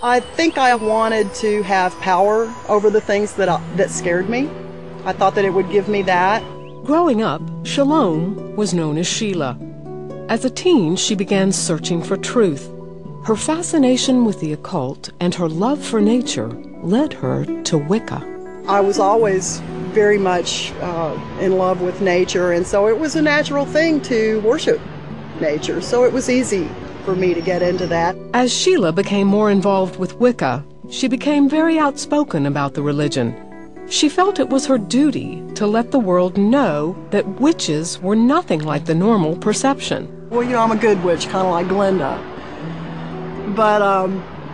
I think I wanted to have power over the things that scared me. I thought that it would give me that. Growing up, Shalom was known as Sheila. As a teen, she began searching for truth. Her fascination with the occult and her love for nature led her to Wicca. I was always very much in love with nature, and so it was a natural thing to worship nature, so it was easy for me to get into that. As Sheila became more involved with Wicca, she became very outspoken about the religion. She felt it was her duty to let the world know that witches were nothing like the normal perception. Well, I'm a good witch, kind of like Glenda. But,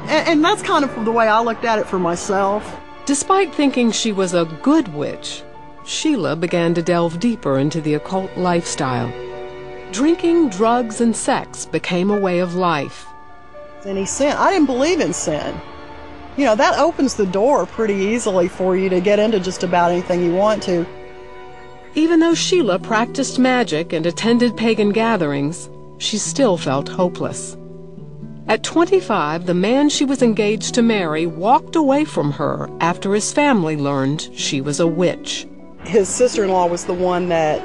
and that's kind of the way I looked at it for myself. Despite thinking she was a good witch, Sheila began to delve deeper into the occult lifestyle. Drinking, drugs, and sex became a way of life. Any sin. I didn't believe in sin. That opens the door pretty easily for you to get into just about anything you want to. Even though Sheila practiced magic and attended pagan gatherings, she still felt hopeless. At 25, the man she was engaged to marry walked away from her after his family learned she was a witch. His sister-in-law was the one that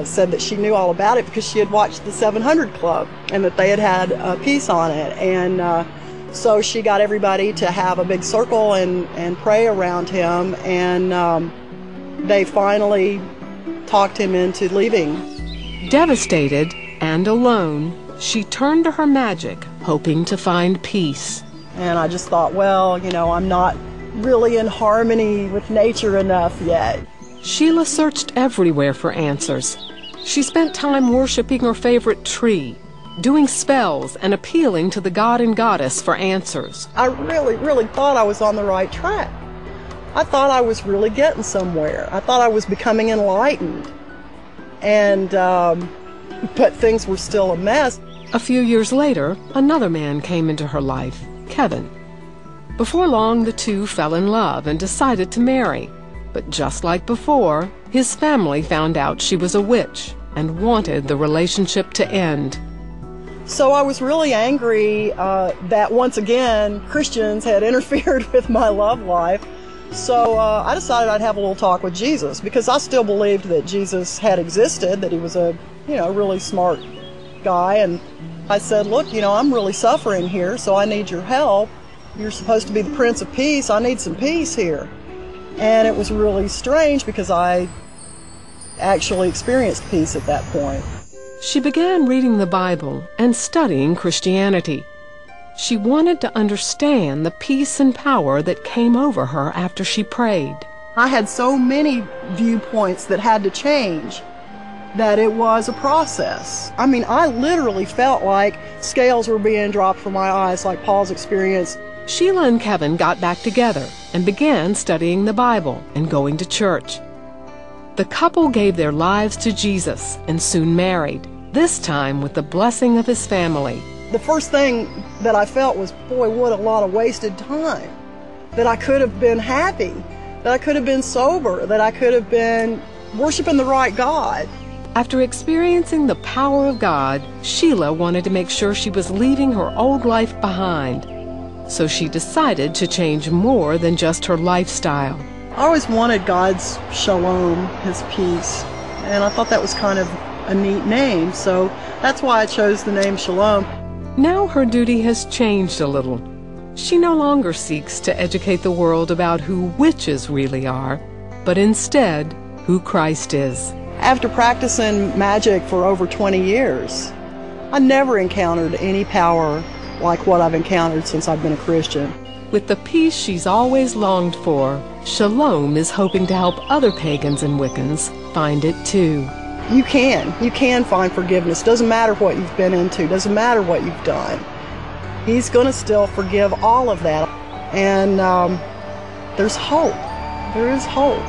said that she knew all about it because she had watched the 700 Club and that they had a piece on it. And so she got everybody to have a big circle and pray around him, and they finally talked him into leaving. Devastated and alone, she turned to her magic, hoping to find peace. And I just thought, well, I'm not really in harmony with nature enough yet. Sheila searched everywhere for answers. She spent time worshiping her favorite tree, doing spells and appealing to the god and goddess for answers. I really, really thought I was on the right track. I thought I was really getting somewhere. I thought I was becoming enlightened. And, but things were still a mess. A few years later, another man came into her life, Kevin. Before long, the two fell in love and decided to marry. But just like before, his family found out she was a witch and wanted the relationship to end. So I was really angry that once again Christians had interfered with my love life. So I decided I'd have a little talk with Jesus, because I still believed that Jesus had existed, that he was a really smart guy. And I said, look, I'm really suffering here, so I need your help. You're supposed to be the Prince of Peace. I need some peace here. And it was really strange because I actually experienced peace at that point. She began reading the Bible and studying Christianity. She wanted to understand the peace and power that came over her after she prayed. I had so many viewpoints that had to change that it was a process. I mean, I literally felt like scales were being dropped from my eyes, like Paul's experience. Sheila and Kevin got back together and began studying the Bible and going to church. The couple gave their lives to Jesus and soon married, this time with the blessing of his family. The first thing that I felt was, boy, what a lot of wasted time. That I could have been happy, that I could have been sober, that I could have been worshiping the right God. After experiencing the power of God, Sheila wanted to make sure she was leaving her old life behind. So she decided to change more than just her lifestyle. I always wanted God's Shalom, his peace, and I thought that was kind of a neat name, so that's why I chose the name Shalom. Now her duty has changed a little. She no longer seeks to educate the world about who witches really are, but instead who Christ is. After practicing magic for over 20 years, I never encountered any power like what I've encountered since I've been a Christian. With the peace she's always longed for, Shalom is hoping to help other pagans and Wiccans find it too. You can find forgiveness. Doesn't matter what you've been into, doesn't matter what you've done. He's going to still forgive all of that. And there's hope. There is hope.